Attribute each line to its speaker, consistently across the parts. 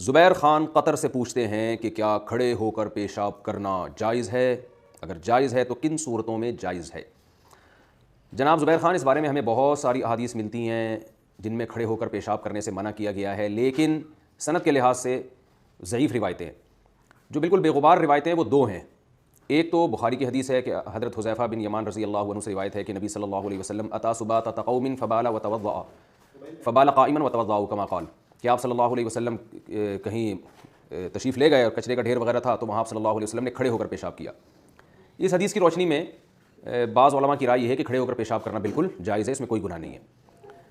Speaker 1: زبیر خان قطر سے پوچھتے ہیں کہ کیا کھڑے ہو کر پیشاب کرنا جائز ہے؟ اگر جائز ہے تو کن صورتوں میں جائز ہے؟ جناب زبیر خان، اس بارے میں ہمیں بہت ساری احادیث ملتی ہیں جن میں کھڑے ہو کر پیشاب کرنے سے منع کیا گیا ہے، لیکن سند کے لحاظ سے ضعیف روایتیں ہیں۔ جو بالکل بے غبار روایتیں ہیں وہ دو ہیں۔ ایک تو بخاری کی حدیث ہے کہ حضرت حذیفہ بن یمان رضی اللہ عنہ سے روایت ہے کہ نبی صلی اللہ علیہ وسلم اتا سبات قوم فبال قائما وتوضأ کما قال، کہ آپ صلی اللہ علیہ وسلم کہیں تشریف لے گئے اور کچرے کا ڈھیر وغیرہ تھا تو وہاں آپ صلی اللہ علیہ وسلم نے کھڑے ہو کر پیشاب کیا۔ اس حدیث کی روشنی میں بعض علماء کی رائے یہ ہے کہ کھڑے ہو کر پیشاب کرنا بالکل جائز ہے، اس میں کوئی گناہ نہیں ہے۔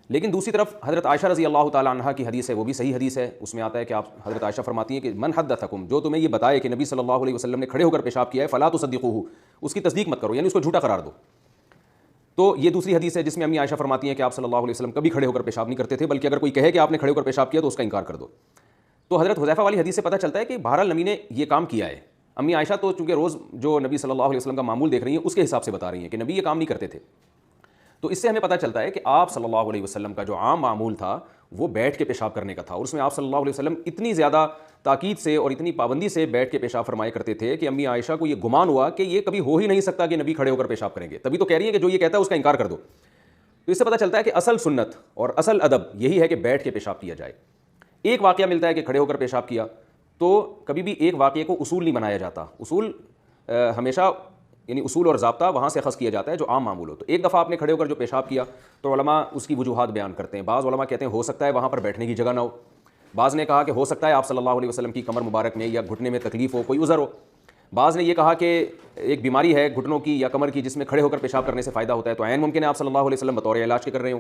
Speaker 1: لیکن دوسری طرف حضرت عائشہ رضی اللہ تعالیٰ عنہ کی حدیث ہے، وہ بھی صحیح حدیث ہے۔ اس میں آتا ہے کہ آپ حضرت عائشہ فرماتی ہیں کہ من حدثکم، جو تمہیں یہ بتائے کہ نبی صلی اللہ علیہ وسلم نے کھڑے ہو کر پیشاب کیا ہے، فلا تصدقوہ، اس کی تصدیق مت کرو، یعنی اس کو جھوٹا قرار دو۔ تو یہ دوسری حدیث ہے جس میں امی عائشہ فرماتی ہیں کہ آپ صلی اللہ علیہ وسلم کبھی کھڑے ہو کر پیشاب نہیں کرتے تھے، بلکہ اگر کوئی کہے کہ آپ نے کھڑے ہو کر پیشاب کیا تو اس کا انکار کر دو۔ تو حضرت حذیفہ والی حدیث سے پتہ چلتا ہے کہ بہرحال نبی نے یہ کام کیا ہے۔ امی عائشہ تو چونکہ روز جو نبی صلی اللہ علیہ وسلم کا معمول دیکھ رہی ہیں اس کے حساب سے بتا رہی ہیں کہ نبی یہ کام نہیں کرتے تھے۔ تو اس سے ہمیں پتہ چلتا ہے کہ آپ صلی اللہ علیہ وسلم کا جو عام معمول تھا وہ بیٹھ کے پیشاب کرنے کا تھا، اور اس میں آپ صلی اللہ علیہ وسلم اتنی زیادہ تاکید سے اور اتنی پابندی سے بیٹھ کے پیشاب فرمایا کرتے تھے کہ امی عائشہ کو یہ گمان ہوا کہ یہ کبھی ہو ہی نہیں سکتا کہ نبی کھڑے ہو کر پیشاب کریں گے، تبھی تو کہہ رہی ہے کہ جو یہ کہتا ہے اس کا انکار کر دو۔ تو اس سے پتہ چلتا ہے کہ اصل سنت اور اصل ادب یہی ہے کہ بیٹھ کے پیشاب کیا جائے۔ ایک واقعہ ملتا ہے کہ کھڑے ہو کر پیشاب کیا، تو کبھی بھی ایک واقعے کو اصول نہیں بنایا جاتا۔ اصول ہمیشہ یعنی اصول اور ضابطہ وہاں سے اخذ کیا جاتا ہے جو عام معمول ہو۔ تو ایک دفعہ آپ نے کھڑے ہو کر جو پیشاب کیا تو علماء اس کی وجوہات بیان کرتے ہیں۔ بعض علماء کہتے ہیں ہو سکتا ہے وہاں پر بیٹھنے کی جگہ نہ ہو، بعض نے کہا کہ ہو سکتا ہے آپ صلی اللہ علیہ وسلم کی کمر مبارک میں یا گھٹنے میں تکلیف ہو، کوئی عذر ہو، بعض نے یہ کہا کہ ایک بیماری ہے گھٹنوں کی یا کمر کی جس میں کھڑے ہو کر پیشاب کرنے سے فائدہ ہوتا ہے، تو عین ممکن ہے آپ صلی اللہ علیہ وسلم بطور علاج کے کر رہے ہوں،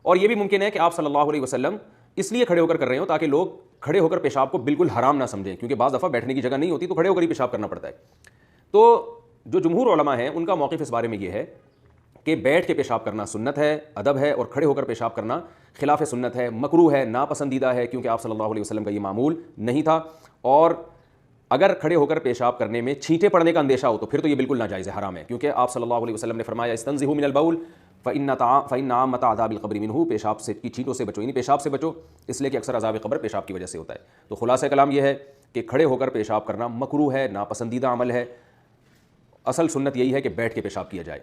Speaker 1: اور یہ بھی ممکن ہے کہ آپ صلی اللہ علیہ وسلم اس لیے کھڑے ہو کر رہے ہوں تاکہ لوگ کھڑے ہو کر پیشاب کو بالکل حرام نہ سمجھیں، کیونکہ بعض دفعہ بیٹھنے کی جگہ نہیں ہوتی تو کھڑے ہو کر ہی پیشاب کرنا پڑتا ہے۔ تو جو جمہور علماء ہیں ان کا موقف اس بارے میں یہ ہے کہ بیٹھ کے پیشاب کرنا سنت ہے، ادب ہے، اور کھڑے ہو کر پیشاب کرنا خلاف سنت ہے، مکروہ ہے، ناپسندیدہ ہے، کیونکہ آپ صلی اللہ علیہ وسلم کا یہ معمول نہیں تھا۔ اور اگر کھڑے ہو کر پیشاب کرنے میں چھینٹے پڑنے کا اندیشہ ہو تو پھر تو یہ بالکل ناجائز ہے، حرام ہے، کیونکہ آپ صلی اللہ علیہ وسلم نے فرمایا استنزہوا من البول فإن عامۃ عذاب القبر منہ، پیشاب سے کی چھینٹوں سے بچو، یعنی پیشاب سے بچو، اس لیے کہ اکثر عذاب قبر پیشاب کی وجہ سے ہوتا ہے۔ تو خلاصہ کلام یہ ہے کہ کھڑے ہو کر پیشاب کرنا مکروہ ہے، ناپسندیدہ عمل ہے، اصل سنت یہی ہے کہ بیٹھ کے پیشاب کیا جائے۔